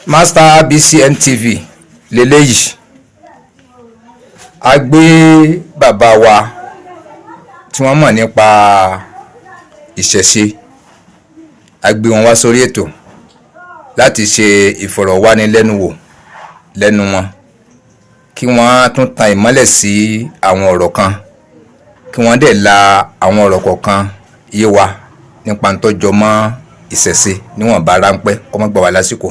Master BCN TV lélẹ́yìí a gbé bàbá wa tí wọ́n mọ̀ nípa ìṣẹ̀ṣe a gbé wọn wá sórí ètò láti ṣe ìfọ̀rọ̀wánilẹ́nuwò lẹ́nu wọn kí wọ́n tún tan ìmọ́lẹ̀ sí àwọn ọ̀rọ̀ kan kí wọ́n dẹ̀ la àwọn ọ̀rọ̀ kọ̀ọ̀kan yé wa nípa ń tọ́jọ́ mọ́ ìṣẹ̀ṣe níwọ̀nba ráńpẹ́ kó má gbà wá lásìkò.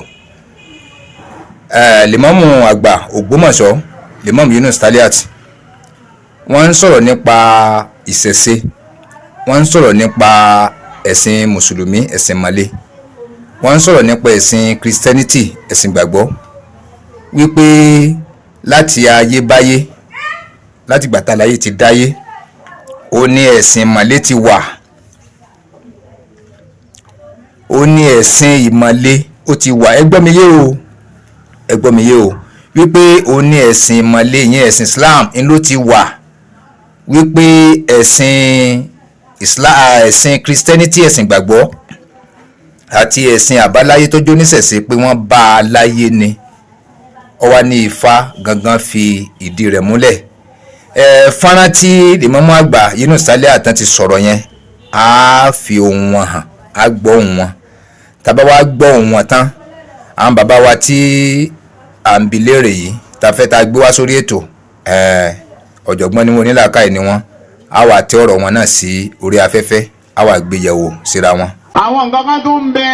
Lèmọ́mù àgbà Ògbómọ̀ṣọ́ Lèmọ́mù Yunus Taliat wọ́n ń sọ̀rọ̀ nípa ìṣẹ̀ṣe, wọ́n ń sọ̀rọ̀ nípa ẹ̀sìn mùsùlùmí, ẹ̀sìn mọ́lẹ̀, wọ́n ń sọ̀rọ̀ nípa ẹ̀sìn Christianity, ẹ̀sìn gbàgbọ́, wípé láti ayébáyé, láti gbà táláyé ti dáyé, ó ní ẹ̀sìn mọ́lẹ̀ ti wà, ó ní ẹ̀sìn ìmọ́lẹ̀ ó ti wà. Ẹ gbọ́ mi yé o, wípé ó ní ẹ̀sìn ìmọ́lẹ̀ yẹn ẹ̀sìn Islam ń ló ti wà, wípé ẹ̀sìn Christianity, ẹ̀sìn gbàgbọ́ àti ẹ̀sìn àbáláyé tó jóníṣẹ̀ṣe pé wọ́n bá a láyé ni. Ó wá ní Ifá gangan fi ìdí rẹ̀ múlẹ̀. Fọ́nrán tí Lèmọ́mù àgbà Yunus Taliat ti sọ̀rọ̀ yẹn á fi ohùn wọn hàn, á gbọ́ ohùn wọn. Tàbá wá gbọ́ ohùn wọn tán, àwọn bàbá wa tí à ń bi léèrè yìí ta fẹ́ ta gbé wá sórí ètò, ọ̀jọ̀gbọ́n ni wọ́n, onílàákàyè ni wọ́n, á wà tẹ ọ̀rọ̀ wọn náà sí orí afẹ́fẹ́, á wà gbé yẹ̀wò síra wọn. Àwọn nǹkan kan tó ń bẹ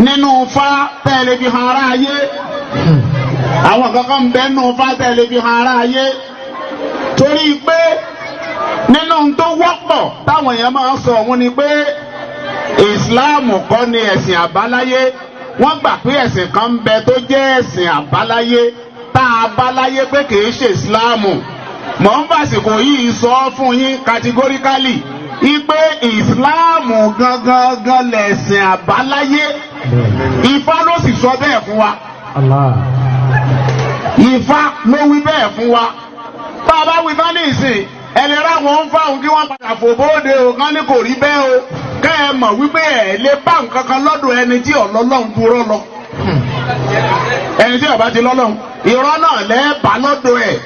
nínú Ifá tẹ́lẹ̀ fi hàn ara ayé, àwọn nǹkan kan ń bẹ nínú Ifá tẹ́lẹ̀ fi hàn ara ayé, torí pé nínú tó wọ́pọ̀ táwọn èèyàn máa ń sọ òun ni pé ìsìláàmù kọ́ ni ẹ̀sìn àbáláyé. Wọ́n gbà pé ẹ̀sìn kan ń bẹ tó jẹ́ ẹ̀sìn àbáláyé tá a báláyé pé kìí ṣe ìsìláàmù. Mọ̀ ń fàsìkò yìí sọ fún yín categorically ipe ìsìláàmù gangan lẹ̀sìn àbáláyé. Ifá ló sì sọ bẹ́ẹ̀ fún wa. Ifá ló wí bẹ́ẹ̀ fún wa. Bá a bá wí bá ní ìsìn ẹni ráwọn ń fáwọn kí wọ́n padà fò bóde o, kán ní kò rí bẹ́ẹ̀ o. Kẹ́ ẹ mọ̀ wípé ẹ lè bá nǹkan kan lọ́dọ̀ ẹni tí ọlọ́lọ́run dúró lọ. Ẹni tí ọba ti lọ́lọ́run irọ́ náà lẹ́ẹ̀bà lọ́dọ̀ ẹ̀.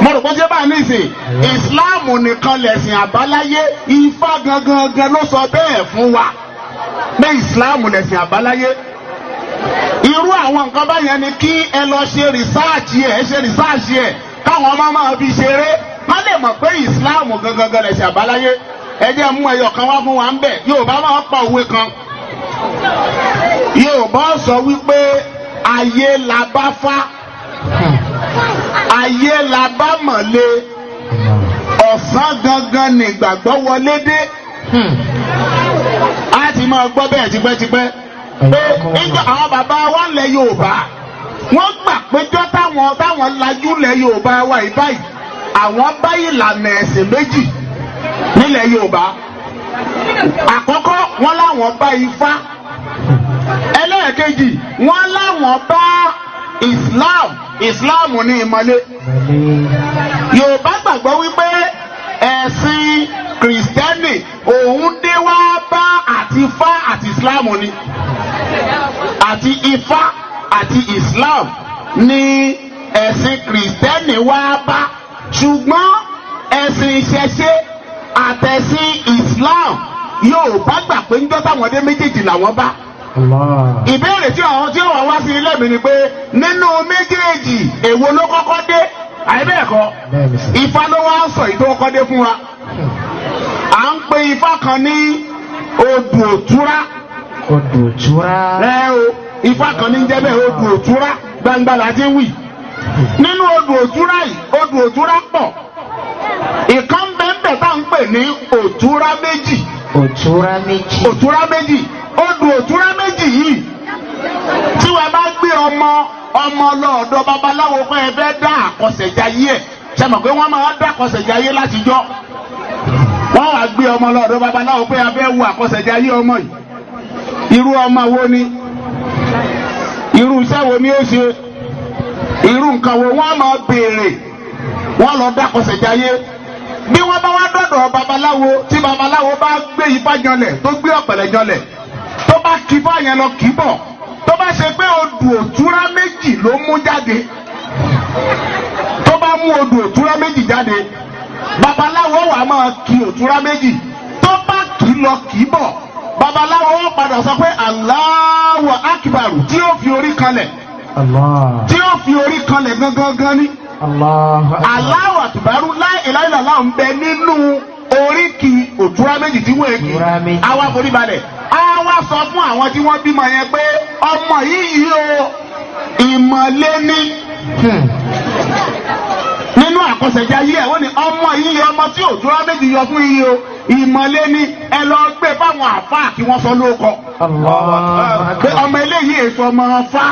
Mo rò pé ṣé bá ní ìsìn ìsìláàmù nìkan lẹ̀sìn àbáláyé. Ifá gangan ló sọ bẹ́ẹ̀ fún wa pé ìsìláàmù lẹ̀sìn àbáláyé. Irú àwọn nǹkan báyẹn ni kí ẹ lọ ṣe rìsáàṣì ẹ̀ káwọn ọmọ máa fi ṣeré má lè mọ̀ pé ìsìláàmù gangan lẹ̀sìn àbáláyé. Ẹ jẹ́ mú ẹyọ kan wá fún wa ń bẹ̀. Yorùbá máa pa òwe kan. Yorùbá sọ wípé ayé la bá fá, ayé la bá mọ̀le, ọ̀sán gangan nìgbàgbọ́ wọlé dé. A ti máa gbọ́ bẹ́ẹ̀ tipẹ́tipẹ́ pé nígbà àwọn bàbá wa lẹ̀ Yorùbá wọ́n gbà péjọ́ táwọn lajú lẹ̀ Yorùbá wa ìbáyìí àwọn bá ìlànà ẹ̀sìn méjì nílẹ̀ Yorùbá. Àkọ́kọ́ wọ́n láwọn bá Ifá, ẹlẹ́ẹ̀kejì wọ́n láwọn bá Islam ní ìmọ̀lẹ̀. Yorùbá gbàgbọ́ wípé ẹ̀sìn Kìrìsìtẹ́nì òun dé wá bá àti Ifá àti Islam ni, àti Ifá àti Islam ní ẹ̀sìn Kìrìsìtẹ́nì wá bá, ṣùgbọ́n ẹ̀sìn ìṣẹ̀ṣe àtẹ̀sìn Islam Yorùbá gbà pé ń dọ́tà wọn dé méjèèjì làwọn bá. Ìbéèrè tí ó wá sí ilé mi ni pé nínú méjèèjì èwo ló kọ́kọ́ dé? Àìbẹ́ẹ̀kọ́ Ifá ló wá ń sọ ìtò kọ́kọ́ dé fún wa. À ń pe Ifá kan ní Odù Òtúrá. Odù Òtúrá. Ifá kan ní jẹ́ bẹ́ẹ̀ Odù Òtúrá, gbangba la ti wì. Nínú Odù Òtúrá yìí Odù Òtúrá pọ̀. Ìkan bẹ́ẹ̀ tá ń pè ní Òtúrá méjì. Òtúrá méjì. Òtúrá méjì. Odù Òtúrá méjì yìí tí wọ́n bá gbé ọmọ lọ́ọ̀dọ̀ babaláwo pé ẹ fẹ́ dá àkọsẹ̀jayé ẹ̀, ṣe mọ̀ pé wọ́n máa dá àkọsẹ̀jayé látijọ́. Wọ́n wá gbé ọmọ lọ́ọ̀dọ̀ babaláwo pé ẹ fẹ́ wo àkọsẹ̀jayé ọmọ yìí. Irú ọmọ wo ni? Irú iṣẹ́ wo ni ó ṣe? Irú nǹkan wo wọ́n máa béèrè? Wọ́n lọ dá àkọsẹ̀jayé. Bí wọ́n bá wá dọ̀dọ̀ babaláwo tí babaláwo bá gbé Ifá janlẹ̀ tó gbé ọ̀pẹ̀lẹ̀ janlẹ̀ tó bá kí Ifá yẹn lọ kì í bọ̀ tó tó bá ṣe pé odù òtúrá méjì ló mú jáde, tó bá mú odù òtúrá méjì jáde, babaláwo wà máa kì òtúrá méjì, tó bá kì í lọ kì í bọ̀, babaláwo wọ́n padà sọ pé Allahu Akbar tí ó fi orí kanlẹ̀, tí ó fi orí kanlẹ̀ gangan ní Allahu Akbar la ilaha illallah ń bẹ nínú oríkì òtúrá méjì tí wọ́n èkì. Àwa forí balẹ̀, àwa sọ fún àwọn tí wọ́n bímọ yẹn pé ọmọ yìí o ìmọ̀lé ní. Nínú àkọsẹ̀já yìí ẹ̀ wọ́n ní ọmọ yìí ọmọ tí òtúrá méjì yọ fún yìí o ìmọ̀lé ní, ẹ lọ gbé fáwọn àfáà kí wọ́n sọ lóko. Pé ọmọ eléyìí èso ọmọ fá,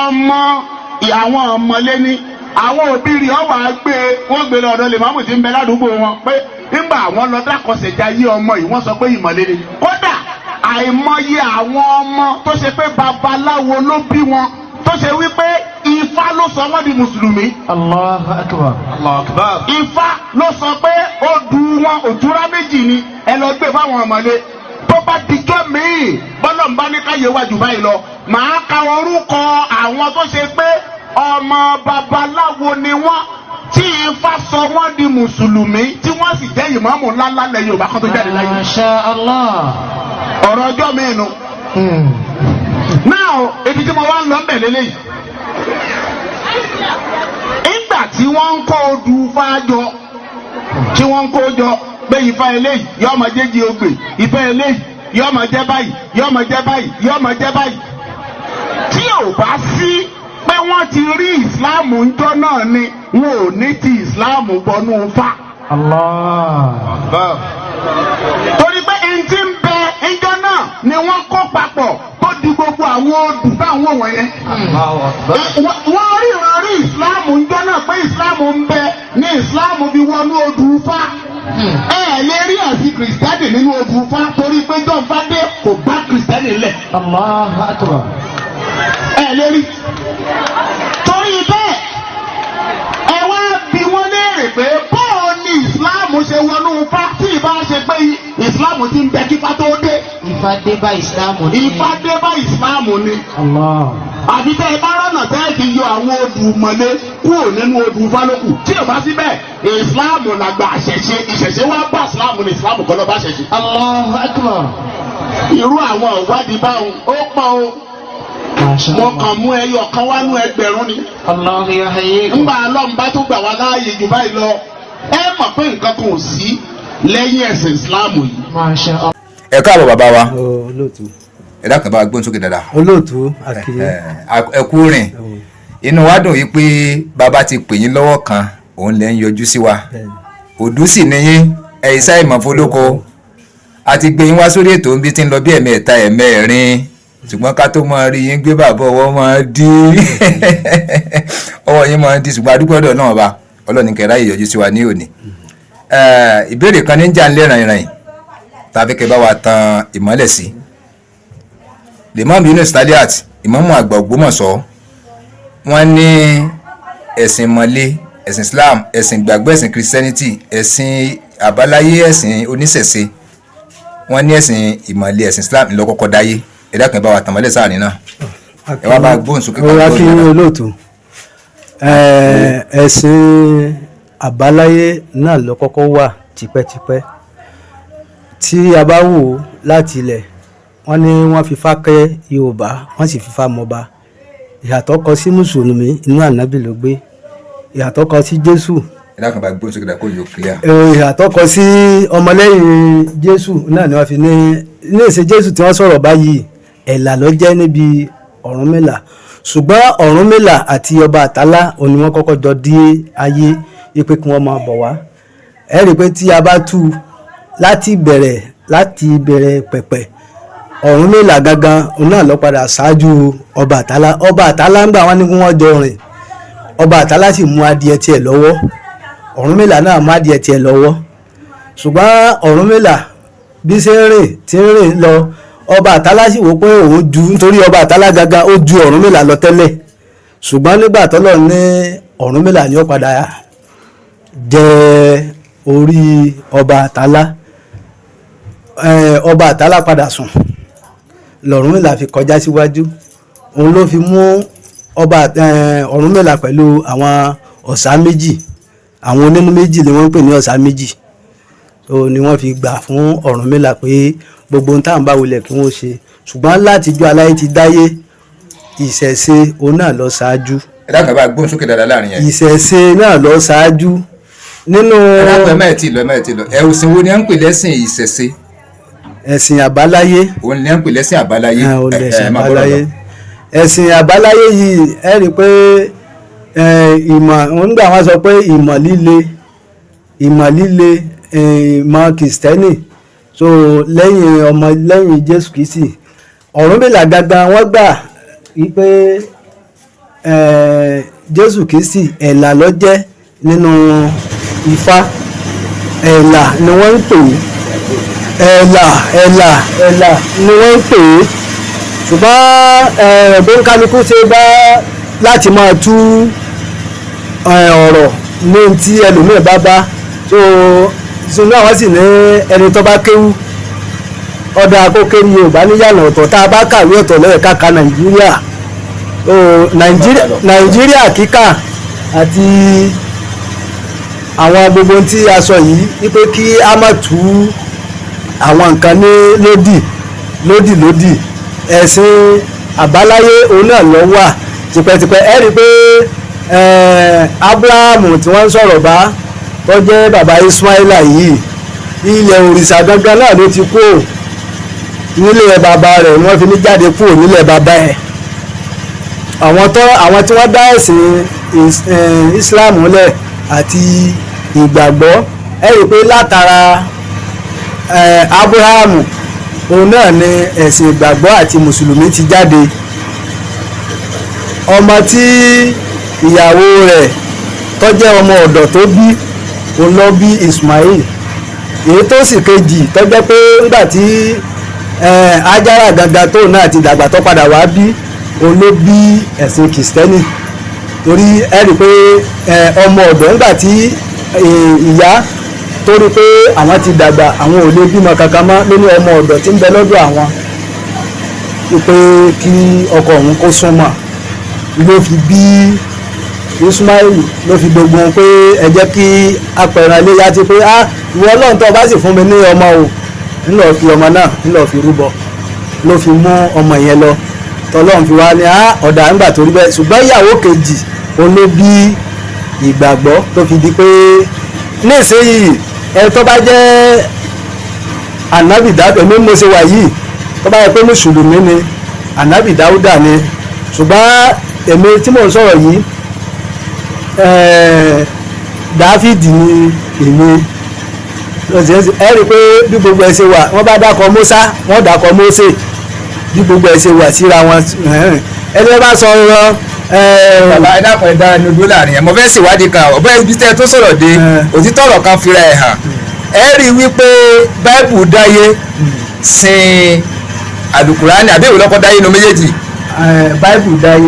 ọmọ àwọn ọmọlé ní. Àwọn òbí rí ọwọ́ àgbẹ̀ wọ́n gbé lọ́dọ̀ lè máàmù tí ń bẹ ládùúgbò wọn pé nígbà àwọn lọ dákọ̀sẹ̀já yí ọmọ yìí wọ́n sọ pé ìmọ̀lé ni. Kódà àìmọye àwọn ọmọ tó ṣe pé babaláwo ló bí wọn, tó ṣe wípé Ifá ló sọ wọ́n di mùsùlùmí. Allahu Akbar. Allahu Akbar. Ifá ló sọ pé odù wọn òtúrá méjì ni, ẹ lọ gbé fáwọn ọmọlé. Tó bá dijọ́ míì bọ́lọ̀ ń bá ní káyé wájú báyìí lọ, màá ka orúkọ àwọn tó ṣe pé ọmọ babaláwo ni wọ́n tí Ifá sọ wọ́n di mùsùlùmí tí wọ́n sì jẹ́ ìmáàmù ńláńlá lẹ̀ Yorùbá kan tó jáde láyé. Masha Allah. Ọ̀rọ̀ ọjọ́ mi nù. Now ibi tí mo wá ń lọ bẹ̀ lélẹ́yìí. Ìgbà tí wọ́n ń kó odù Ifá jọ, tí wọ́n ń kó jọ pé Ifá eléyìí yóò máa jẹ́jì ogbè, Ifá eléyìí yóò máa jẹ́ báyìí, yóò máa jẹ́ báyìí, yóò máa jẹ́ báyìí. Tí ò bá sí pé wọ́n ti rí ìsìláàmù ńjọ́ náà ni wọn ò ní ti ìsìláàmù gbọ́nú Ifá. Torí pé ẹni tí ń bẹ ńjọ́ náà ni wọ́n kó papọ̀ tó di gbogbo àwọn odù táwọn wọ̀nyẹn. Wọ́n ríran rí ìsìláàmù ńjọ́ náà pé ìsìláàmù ń bẹ ní ìsìláàmù fi wọnú odù Ifá. Ẹ lè rí ẹ̀sìn kìrìsìtẹ́nì nínú odù Ifá torí pé John Fadé kò bá kìrìsìtẹ́nì lẹ̀. Allahu Akbar. Ẹ lè rí. Torí bẹ́ẹ̀ ẹ wá bí wọ́n léèrè pé bọ́ọ̀ ni ìsìláàmù ṣe wọnú Ifá tí ìbá ṣe pé ìsìláàmù ti ń bẹ kífá tó dé. Ifá dé bá ìsìláàmù ní. Ifá dé bá ìsìláàmù ni. Àbí tẹ́ ẹ bá rọ̀nà tẹ́ ẹ ti yọ àwọn odù mọ̀lé kúrò nínú odù Ifá lókù. Tí ò bá sí bẹ́ẹ̀ ìsìláàmù làgbà àṣẹṣe, ìṣẹ̀ṣe wá bá ìsìláàmù ni ìsìláàmù kọ́ lọ bá ṣẹṣe. Allahu Akbar. Irú àwọn ìwádìí báwọn ó pọ̀ o. Mo kàn mú ẹyọ kan wá nú ẹgbẹ̀rún ni. Allahu yahyikum. Ńgbà Ọlọ́run tó gbà wá láàyè jù báyìí lọ, ẹ mọ̀ pé nǹkan kan ò sí lẹ́yìn ẹ̀sìn Ìsìláàmù yìí. Masha Allah. Ẹ káàbọ̀ bàbá wa, olóòtú ẹ dákun bá gbóhùn sókè dáadáa. olóòtú akínyẹ Ẹ kú rìn, inú wa dùn yìí pé bàbá ti pè yín lọ́wọ́ kan òun lẹ́ ń yọjú sí wa. Òdú sì ni yín, ẹ̀yìn sáì mọ̀ fọlọ́kọ, a ti gbé yín wá sórí ètò níbi tí ń lọ bí ẹ̀mẹ́ta ẹ̀mẹ́rin, ṣùgbọ́n ká tó máa rí yín gbé bàbá ọwọ́ máa dí ọwọ́ yín máa dí, ṣùgbọ́n adúgbò ọ̀dọ̀ náà bá ọlọ́ni kẹrẹ́ ayé yọjú sí wa ní òní. Ìbéèrè kan ní jà ń lé ràn-ìràn tàbí kẹ bá wa tan ìmọ́lẹ̀ sí. Lèmọ́ọ̀mù Yunus Taliat, ìmáàmù àgbà Ògbómọ̀ṣọ́, wọ́n ní ẹ̀sìn ìmọ̀le, ẹ̀sìn Islam, ẹ̀sìn ìgbàgbọ́, ẹ̀sìn Christianity, ẹ̀sìn àbáláyé, ẹ̀sìn oníṣẹ̀ṣe, wọ́n ní ẹ̀sìn ìmọ̀le, ẹ̀sìn Islam ló kọ́kọ́ dáyé. Ẹ dákun ẹ bá wa tàn mọ́lẹ̀ sáàrin náà. Ẹ wá bá gbóhùn sókè kan kí olóòtú ẹ̀sìn àbáláyé náà ló kọ́kọ́ wà tipẹ́tipẹ́. Tí a bá wò láti ilẹ̀, wọ́n ní wọ́n fi Ifá kẹ́ Yorùbá, wọ́n sì fi Ifá mọba. Ìyàtọ̀ kọ sí mùsùlùmí inú ànábì ló gbé, ìyàtọ̀ kọ sí Jésù. Ẹ dákun bá gbóhùn sókè dáa kó yóò clear. Ìyàtọ̀ kọ sí ọmọlẹ́yìn Jésù náà ni wọ́n fi ní ìṣe Jésù tí wọ́n sọ̀rọ̀ báyìí ẹ̀là ló jẹ́ níbi Ọ̀rúnmìlà, ṣùgbọ́n Ọ̀rúnmìlà àti ọba Àtàlá òní wọ́n kọ́kọ́ jọ dé ayé wípé kí wọ́n máa bọ̀ wá. Ẹ rí i pé tí a bá tú láti bẹ̀rẹ̀ pẹ̀pẹ̀, Ọ̀rúnmìlà gangan òun náà ló padà ṣáájú ọba Àtàlá. Ọba Àtàlá ń gbà wọ́n ní kí wọ́n jọ rìn, ọba Àtàlá sì mú adìẹ tiẹ̀ lọ́wọ́, Ọ̀rúnmìlà náà mú adìẹ tiẹ̀ lọ́wọ́. Ṣùgbọ́n Ọ̀rúnmìlà bí ṣe ń rìn tí ń rìn lọ, ọba Àtàlá sì wò pé òun ju, nítorí ọba Àtàlá gangan ó ju Ọ̀rúnmìlà lọ tẹ́lẹ̀, ṣùgbọ́n nígbà tọ́lọ̀ ní Ọ̀rúnmìlà ni ó padà jẹ orí ọba Àtàlá, ọba Àtàlá padà sùn. l'Ọ̀rúnmìlà fi kọjá síwájú òun ló fi mú ọba Ọ̀rúnmìlà pẹ̀lú àwọn ọ̀sà méjì àwọn onínú méjì ni wọ́n ń pè ní ọ̀sà méjì so ni wọ́n fi gbà fún Ọ̀rúnmìlà pé gbogbo ohun táwọn bá wulẹ̀ kí wọ́n ṣe ṣùgbọ́n látijọ́ aláyé ti dáyé ìṣẹ̀ṣe òun náà lọ ṣáájú. ẹ dákun bá gbóhùn sókè dáadáa láàrin yẹn. ìṣẹ̀ṣe náà lọ ṣáájú nínú. ẹ dákun ẹ mẹ́ẹ̀ tí lọ ẹ̀sìn wo ni à ń pè lẹ́sìn ìṣẹ̀ṣe. ẹ̀sìn àbáláyé. òun ni à ń pè lẹ́sìn àbáláyé. ẹ̀sìn àbáláyé yìí ẹ rí i pé ìmọ̀ nígbà wọn sọ pé ìmọ̀ líle ìmọ̀ kìrìsìtẹ́nì so lẹ́yìn Jésù Kristi Ọ̀rúnmìlà gangan wọ́n gbà wípé Jésù Kristi ẹ̀là ló jẹ́ nínú Ifá ẹ̀là ni wọ́n ń pè ẹ̀là ni wọ́n ń pè é ṣùgbọ́n bó ń kálukú ṣe bá láti máa tú ọ̀rọ̀ ní tí ẹlòmíì bá so sínú àwọn sì ní ẹni tó bá kéwú ọ̀dà akókèrè Yorùbá níyànà ọ̀tọ̀ tá a bá kàwé ọ̀tọ̀ lọ́yẹ̀ káka Nàìjíríà kíkà àti àwọn gbogbo tí a sọ yìí wípé kí a má tú àwọn nǹkan ní lódì ẹ̀sìn àbáláyé òun náà lọ wà tipẹ́tipẹ́ ẹ rí i pé Abrahamu tí wọ́n ń sọ̀rọ̀ bá tó jẹ́ bàbá Ismaila yìí ilẹ̀ òrìṣà gangan náà ló ti kú nílé bàbá rẹ̀ wọ́n fi ní jáde kúrò nílẹ̀ bàbá ẹ̀ àwọn tí wọ́n dá ẹ̀sìn Islam lẹ̀ àti ìgbàgbọ́ ẹ rí i pé látara Abrahamu òun náà ni ẹ̀sìn ìgbàgbọ́ àti mùsùlùmí ti jáde ọmọ tí ìyàwó rẹ̀ tó jẹ́ ọmọ ọ̀dọ̀ tó bí òun ló bí Ismail èyí tó sì kejì tó jẹ́ pé nígbà tí Ájára gangan tóun náà ti dàgbà tó padà wá bí òun ló bí ẹ̀sìn kìrìsìtẹ́nì torí ẹ rí i pé ọmọ ọ̀dọ̀ nígbà tí ìyá torí pé àwọn ti dàgbà àwọn ò lè bímọ kankan mọ́ lórí ọmọ ọ̀dọ̀ tí ń bẹ lọ́dọ̀ àwọn wípé kí ọkọ òun kó súnmọ́ ló fi bí Ismail ló fi gbogbo pé ẹ jẹ́ kí apẹ̀rẹ̀ iléyá ti pé ìwọ Ọlọ́run tó bá sì fún mi ní ọmọ o ńlọ fi ọmọ náà ńlọ fi rúbọ ló fi mú ọmọ yẹn lọ tọ́lọ́run fi wá ní ọ̀dà ńgbà torí bẹ́ẹ̀ ṣùgbọ́n ìyàwó kejì òun ló bí ìgbàgbọ́ tó fi di pé nísìnyìí ẹ tó bá jẹ́ ànábì Dáúdà èmi mo ṣe wà yìí tó bá yẹ pé mùsùlùmí ni ànábì Dáúdà ni ṣùgbọ́n èmi tí mò ń sọ̀rọ̀ yìí Dáfídì ni èmi ẹ rí i pé bí gbogbo ẹ ṣe wà wọ́n bá dákọ̀ Mósà wọ́n dákọ̀ Mósè bí gbogbo ẹ ṣe wà síra wọn ẹni bá sọ ọ. bàbá ẹ dákun ẹ dára ní ojú láàrin yẹn mo fẹ́ ṣèwádìí kan ọ̀bẹ ibi tẹ́ ẹ tó sọ̀rọ̀ dé òtítọ́ ọ̀rọ̀ kan fira ẹ̀ hàn ẹ rí i wípé báìbù dáyé sin àlùkùránì àbí ìwé lọ́kọ́ dáyé nu méjèèjì.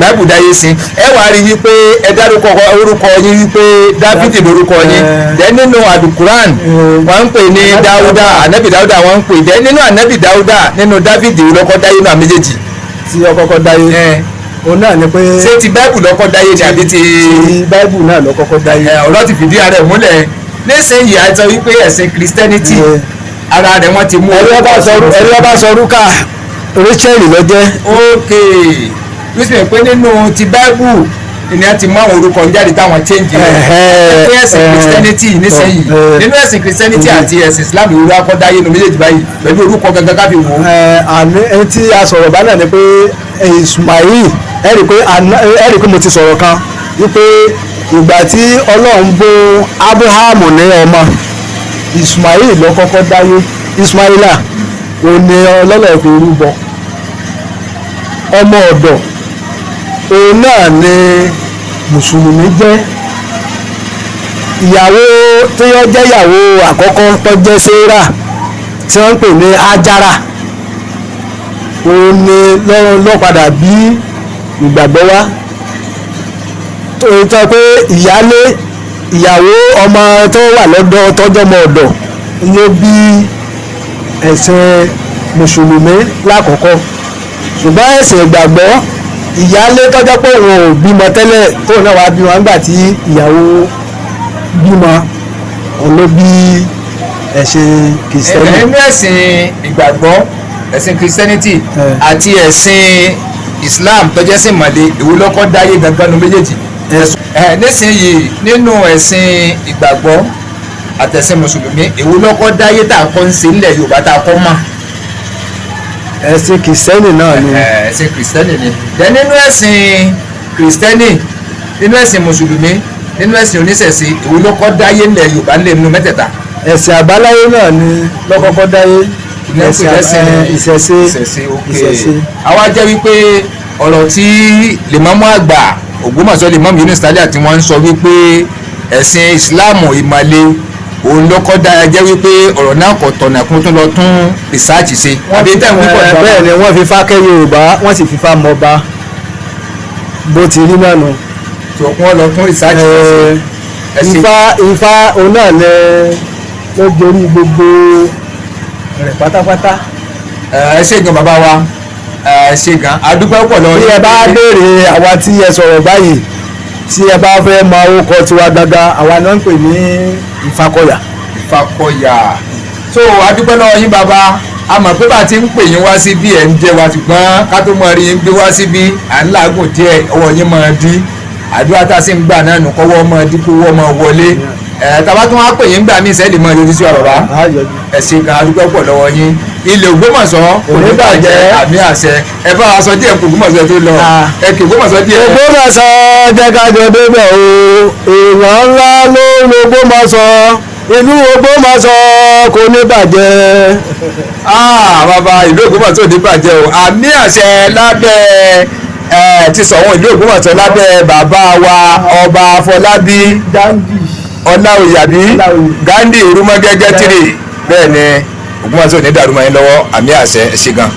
báìbù dáyé sin ẹ wàá rí i wípé ẹ dárúkọ orúkọ yín wípé Dáfídì lórúkọ yín dẹ nínú àlùkùránì wọ́n ń pè ní Dáúdà ànábì Dáúdà wọ́n ń pè dẹ nínú ànábì Dáúdà nínú Dáfídì ìwé lọ́kọ́ dáyé nu àméjèèjì. tí ọkọ̀ọ̀kọ̀ dáyé òun náà ni pé. ṣé ti báìbù lọ́kọ́ dáyé ni àbí ti. ti báìbù náà lọ́kọ́kọ́ dáyé. ọ̀rọ̀ ti fìdí ara ẹ̀ múlẹ̀ nísìnyí a sọ wípé ẹ̀sìn Christianity ara rẹ̀ wọ́n ti mú. ẹ̀rí ọba sọ rúkà Rachel ló jẹ́. ok wíṣọ pé nínú ti báìbù ni a ti mú àwọn orúkọ jáde táwọn change rẹ̀ pé ẹ̀sìn Christianity nísìnyí nínú ẹ̀sìn Christianity àti ẹ̀sìn Islam ìlú akọ́dáyé nu méjèèjì báyìí pẹ̀lú orúkọ gangan káfí wò. àmì ẹni tí a sọ̀rọ̀ bá náà ni pé Ismail ẹ rí i pé mo ti sọ̀rọ̀ kan wípé ìgbà tí Ọlọ́run bùn Abrahamu ní ọmọ Ismail ló kọ́kọ́ dáyé Ismaila òun ni Ọlọ́run fi rúbọ ọmọ ọ̀dọ̀ òun náà ni mùsùlùmí jẹ́ ìyàwó tí wọ́n jẹ́ ìyàwó àkọ́kọ́ tó jẹ́ Sárà tí wọ́n ń pè ní Ájára òun ni lọ́ padà bí ìgbàgbọ́ wá tó tọ́ pé ìyàwó ọmọ tó wà lọ́dọ̀ tọ́jọ́mọ ọ̀dọ̀ ló bí ẹ̀sìn mùsùlùmí lákọ̀ọ́kọ́ ṣùgbọ́n ẹ̀sìn ìgbàgbọ́ ìyáálé tọ́jọ́ pé òun ò bímọ tẹ́lẹ̀ tóun náà wá bímọ nígbà tí ìyàwó bímọ òun ló bí ẹ̀sìn kìrìsìtẹ́nì. nínú ẹ̀sìn ìgbàgbọ́ ẹ̀sìn kìrìsìtẹ́nìtì àti ẹ̀sìn Islam tó jẹ́ sìn mọ̀lẹ́ èwo ló kọ́ dáyé gangan nu méjèèjì. nísìnyí nínú ẹ̀sìn ìgbàgbọ́ àtẹ̀sìn mùsùlùmí èwo ló kọ́ dáyé tá a kọ́ ń ṣe nílẹ̀ Yorùbá tá a kọ́ mọ̀. ẹ̀sìn kìrìsìtẹ́nì náà ni. ẹ̀sìn kìrìsìtẹ́nì ni. dẹ̀ nínú ẹ̀sìn kìrìsìtẹ́nì nínú ẹ̀sìn mùsùlùmí nínú ẹ̀sìn oníṣẹ̀ṣe èwo ló kọ́ dáyé nílẹ̀ Yorùbá nílẹ̀ nínú mẹ́tẹ̀ẹ̀ta. ẹ̀sìn àbáláyé náà ni lọ́kọ́kọ́ dáyé. ìṣẹ̀ṣe àwa jẹ́ wípé ọ̀rọ̀ tí lèmọ́mọ́ àgbà Ògbómọ̀ṣọ́ lèmọ́mù Yunus Taliat tí wọ́n ń sọ wípé ẹ̀sìn ìsìláàmù ìmàle òun ló kọ́ dára jẹ́ wípé ọ̀rọ̀ náà kò tọ̀nà kún tó lọ tún rìsáàjì ṣe. bẹ́ẹ̀ ni wọ́n fi fá kẹ́ Yorùbá wọ́n sì fi fá mọba bó ti rí náà nù. tó wọ́n lọ tún rìsáàjì ṣe. Ifá òun náà ló jorí gbogbo rẹ̀ pátápátá. ẹ ṣé gan bàbá wa ẹ ṣé gan adúpẹ́ pọ̀ lọ́wọ́. bí ẹ bá béèrè àwa tí ẹ sọ̀rọ̀ báyìí tí ẹ bá fẹ́ mọ orúkọ tiwa gangan àwa náà ń pè ní Ìfakọ̀yà. Ìfakọ̀yà so adúpẹ́ lọ́wọ́ yín bàbá a mọ̀ pé bá a ti ń pè yín wá síbí ẹ̀ ń jẹ wa ṣùgbọ́n ká tó mọ rí yín gbé wá síbí à ń làágùn díẹ̀ ọwọ́ yín máa dí àdúrà tá a sì ń gbà náà nù kọ́wọ́ máa dí kówó máa wọlé tàbá tó wá pè yín gbà mí sẹ́ẹ̀lì mọ́ yọjú sí ọ̀rọ̀ bá ẹ ṣé gan adúpẹ́ pọ̀ lọ́wọ́ yín ilé Ògbómọ̀ṣọ́ kò ní bàjẹ́ àmì àṣẹ ẹ bá wa sọ díẹ̀ kó Ògbómọ̀ṣọ́ tó lọ ẹ kì Ògbómọ̀ṣọ́ díẹ̀. Ògbómọ̀ṣọ́ jẹ́ ká jọ débẹ̀ o èèyàn ńlá ló ń lo Ògbómọ̀ṣọ́ ìlú Ògbómọ̀ṣọ́ kò ní bàjẹ́. bàbá ìlú Ògbómọ̀ṣọ́ ò ní bàjẹ́ o àmì àṣẹ lábẹ́ ti sọ̀wọ́n ìlú Ògbómọ̀ṣọ́ lábẹ́ bàbá wa ọba Afọlábí Ọláoyè àbí Ghandi Orúmọgẹ́gẹ́ tìrì bẹ́ẹ̀ ni Ògbómọ̀ṣọ́ ò ní dàrú mọ́ yín lọ́wọ́ àmì àṣẹ ẹ ṣé gan.